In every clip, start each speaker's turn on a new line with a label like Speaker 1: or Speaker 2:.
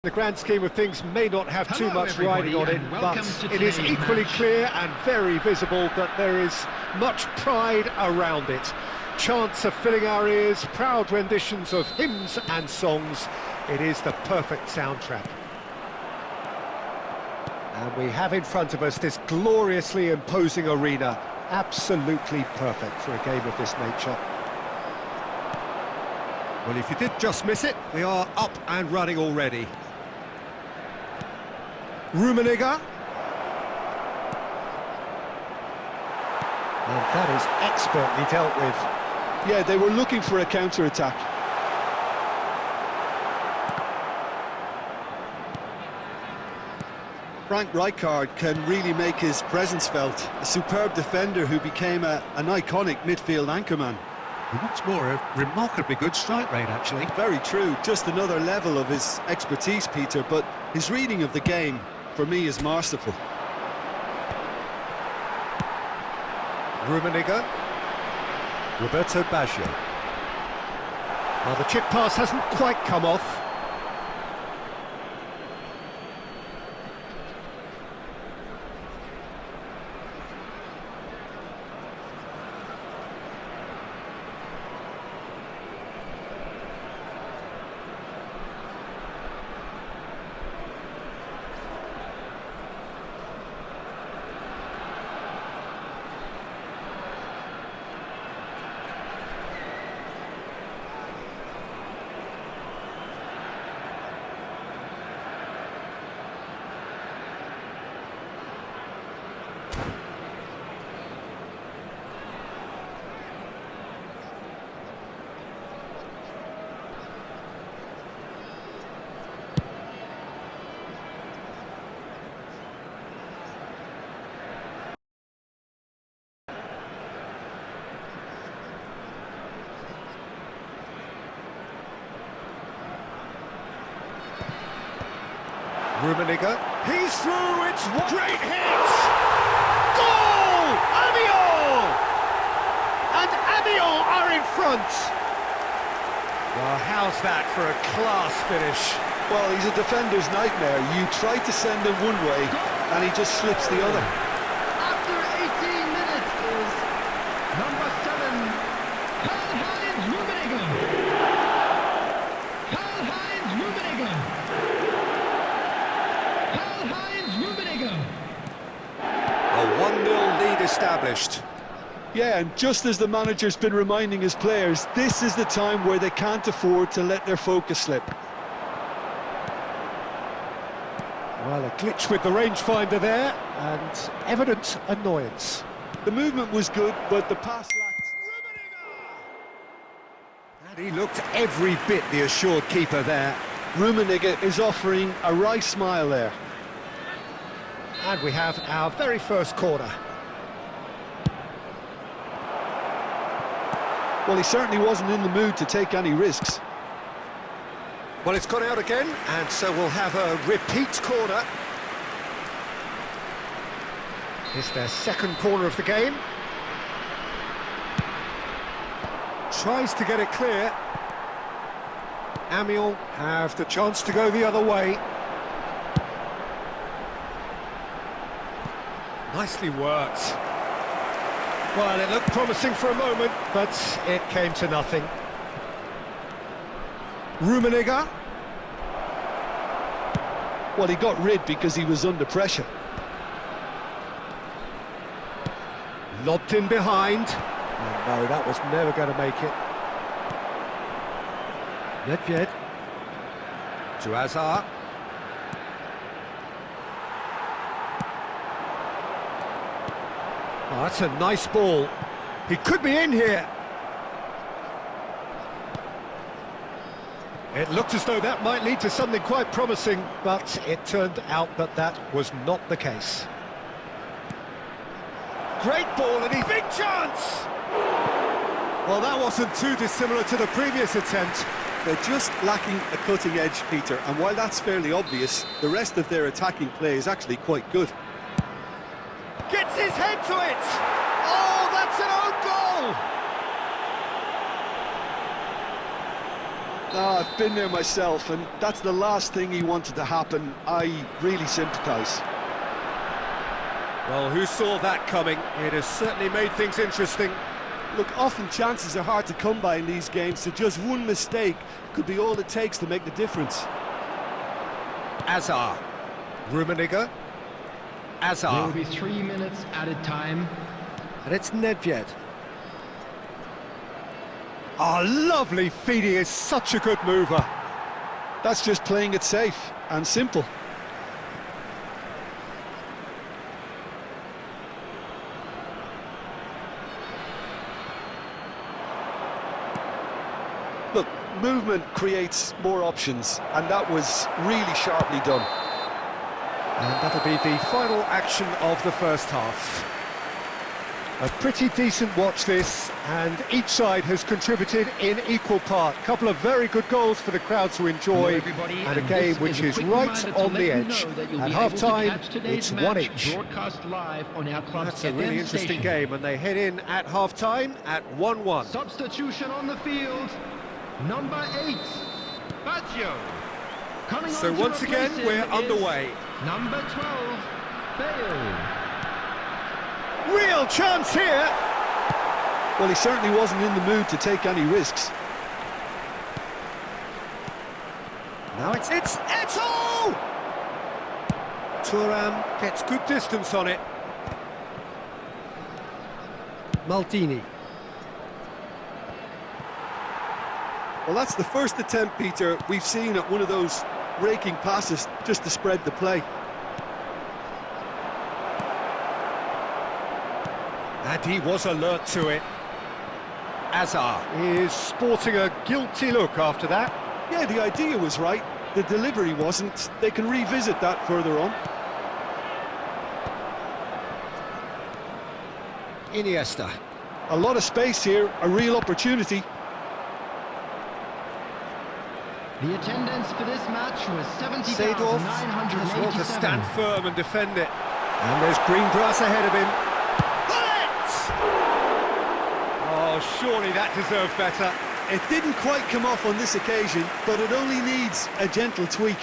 Speaker 1: The grand scheme of things may not have too much riding on it, but it is equally clear and very visible that there is much pride around it. Chants are filling our ears, proud renditions of hymns and songs. It is the perfect soundtrack. And we have in front of us this gloriously imposing arena, absolutely perfect for a game of this nature. Well, if you did just miss it, we are up and running already. Rummenigge. And that is expertly dealt with.
Speaker 2: Yeah, they were looking for a counter-attack. Frank Rijkaard can really make his presence felt. A superb defender who became an iconic midfield anchorman.
Speaker 1: What's more, a remarkably good strike rate, actually.
Speaker 2: Very true, just another level of his expertise, Peter, but his reading of the game, for me, is masterful.
Speaker 1: Rummenigge. Roberto Baggio. Well, the chip pass hasn't quite come off. Rummenigge, he's through, it's one great hit! Goal! Amiens! And Amiens are in front! Well, how's that for a class finish?
Speaker 2: Well, he's a defender's nightmare. You try to send him one way, and he just slips the other.
Speaker 3: After 18 minutes is number 7, Karl-Heinz Rummenigge. Karl-Heinz Rummenigge. Karl-Heinz Rummenigge.
Speaker 1: A 1-0 lead established.
Speaker 2: Yeah, and just as the manager's been reminding his players, this is the time where they can't afford to let their focus slip.
Speaker 1: Well, a glitch with the rangefinder there, and evident annoyance.
Speaker 2: The movement was good, but the pass lacked.
Speaker 1: And he looked every bit the assured keeper there.
Speaker 2: Rummenigge is offering a wry smile there.
Speaker 1: And we have our very first corner.
Speaker 2: Well, he certainly wasn't in the mood to take any risks.
Speaker 1: Well, it's gone out again, and so we'll have a repeat corner. It's their second corner of the game. Tries to get it clear. Amiens have the chance to go the other way. Nicely worked. Well, it looked promising for a moment, but it came to nothing. Rummenigge.
Speaker 2: Well, he got rid because he was under pressure.
Speaker 1: Lobbed in behind. Oh, no, that was never going to make it. Nedved. To Hazard. Oh, that's a nice ball. He could be in here. It looked as though that might lead to something quite promising, but it turned out that that was not the case. Great ball, and big chance! Well, that wasn't too dissimilar to the previous attempt.
Speaker 2: They're just lacking a cutting edge, Peter, and while that's fairly obvious, the rest of their attacking play is actually quite good.
Speaker 1: Gets his head to it! Oh, that's an own goal!
Speaker 2: Oh, I've been there myself, and that's the last thing he wanted to happen. I really sympathise.
Speaker 1: Well, who saw that coming? It has certainly made things interesting.
Speaker 2: Look, often chances are hard to come by in these games, so just one mistake could be all it takes to make the difference.
Speaker 1: Azar. Rummenigge.
Speaker 3: There
Speaker 1: Azar.
Speaker 3: will be 3 minutes added time.
Speaker 1: And it's Nedved. Oh, lovely feed. He is such a good mover.
Speaker 2: That's just playing it safe and simple. Look, movement creates more options, and that was really sharply done.
Speaker 1: And that'll be the final action of the first half. A pretty decent watch this, and each side has contributed in equal part. Couple of very good goals for the crowd to enjoy, and a game which is right on the edge. At half-time, it's 1 each.
Speaker 3: Broadcast live on our club's
Speaker 1: That's a really
Speaker 3: FM
Speaker 1: interesting
Speaker 3: station.
Speaker 1: game, and they head in at half-time at 1-1.
Speaker 3: Substitution on the field. Number 8, Baggio. Coming
Speaker 1: So
Speaker 3: on to
Speaker 1: once again,
Speaker 3: replace him
Speaker 1: we're
Speaker 3: is
Speaker 1: underway.
Speaker 3: Number 12, Bale.
Speaker 1: Real chance here!
Speaker 2: Well, he certainly wasn't in the mood to take any risks.
Speaker 1: Now it's Eto'o! Thuram gets good distance on it. Maldini.
Speaker 2: Well, that's the first attempt, Peter, we've seen at one of those raking passes just to spread the play.
Speaker 1: And he was alert to it. Azar is sporting a guilty look after that.
Speaker 2: Yeah, the idea was right, the delivery wasn't. They can revisit that further on.
Speaker 1: Iniesta.
Speaker 2: A lot of space here, a real opportunity.
Speaker 3: The attendance for this match was
Speaker 1: Seedorf just wants to
Speaker 3: 70,987.
Speaker 1: stand firm and defend it. And there's green grass ahead of him. Oh, surely that deserved better.
Speaker 2: It didn't quite come off on this occasion, but it only needs a gentle tweak.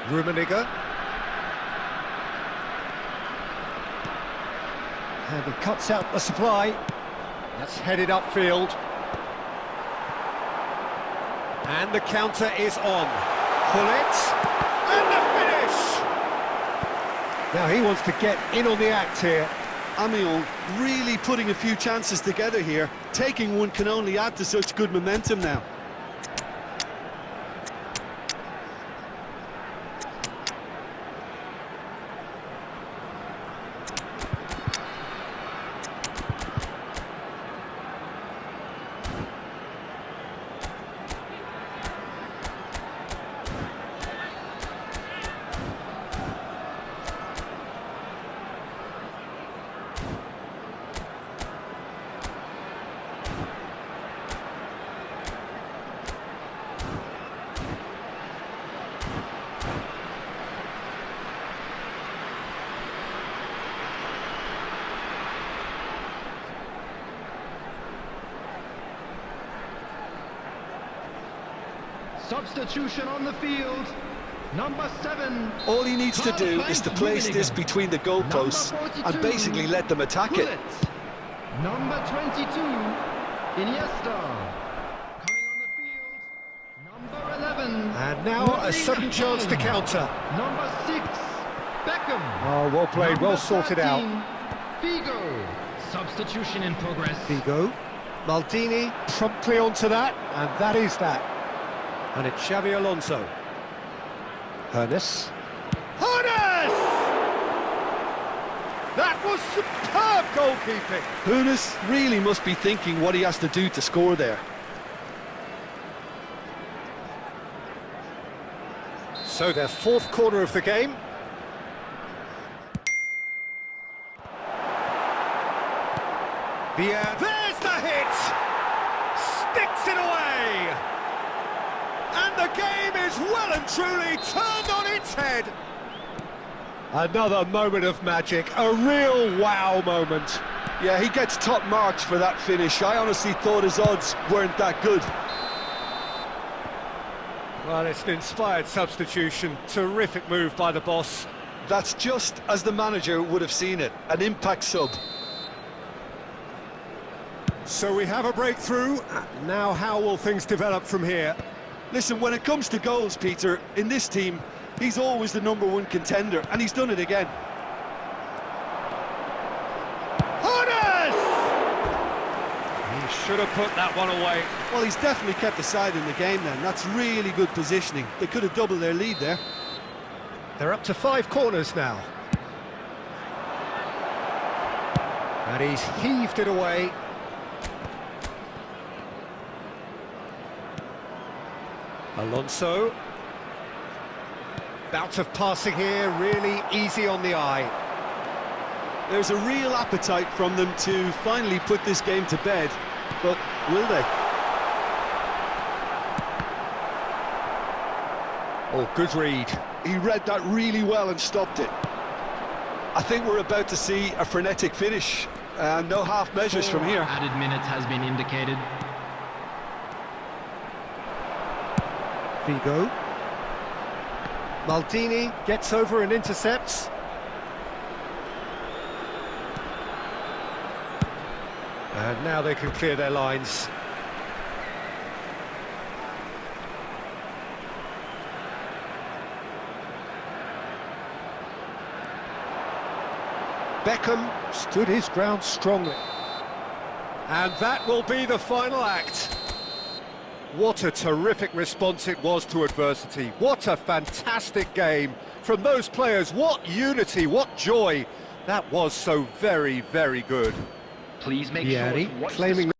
Speaker 1: Rummenigge. And he cuts out the supply. That's headed upfield. And the counter is on. Pull it. And the finish! Now he wants to get in on the act here.
Speaker 2: Amiens really putting a few chances together here. Taking one can only add to such good momentum now.
Speaker 3: Substitution on the field. Number 7.
Speaker 2: All he needs to do is to place this between the goalposts and basically let them attack it.
Speaker 3: Number 22, Iniesta. Coming on the field. Number 11.
Speaker 1: And now a sudden chance to counter.
Speaker 3: Number 6, Beckham.
Speaker 1: Oh, well played, well sorted out.
Speaker 3: Figo. Substitution in progress.
Speaker 1: Figo. Maldini promptly onto that, and that is that. And it's Xabi Alonso. Hernes. Hernes! That was superb goalkeeping.
Speaker 2: Hernes really must be thinking what he has to do to score there.
Speaker 1: So their fourth corner of the game. There's the hit! Sticks it away! And the game is well and truly turned on its head. Another moment of magic, a real wow moment.
Speaker 2: Yeah, he gets top marks for that finish. I honestly thought his odds weren't that good.
Speaker 1: Well, it's an inspired substitution. Terrific move by the boss.
Speaker 2: That's just as the manager would have seen it, an impact sub.
Speaker 1: So we have a breakthrough. Now how will things develop from here?
Speaker 2: Listen, when it comes to goals, Peter, in this team, he's always the #1 contender, and he's done it again.
Speaker 1: He should have put that one away.
Speaker 2: Well, he's definitely kept the side in the game then. That's really good positioning. They could have doubled their lead there.
Speaker 1: They're up to 5 corners now. And he's heaved it away. Alonso. Bout of passing here, really easy on the eye.
Speaker 2: There's a real appetite from them to finally put this game to bed, but will they?
Speaker 1: Oh, good read.
Speaker 2: He read that really well and stopped it. I think we're about to see a frenetic finish. No half measures from here.
Speaker 3: Added minutes has been indicated.
Speaker 1: Vigo. Maldini gets over and intercepts. And now they can clear their lines. Beckham stood his ground strongly. And that will be the final act. What a terrific response it was to adversity. What a fantastic game from those players. What unity, what joy. That was so very, very good.
Speaker 3: Please make sure to watch
Speaker 1: claiming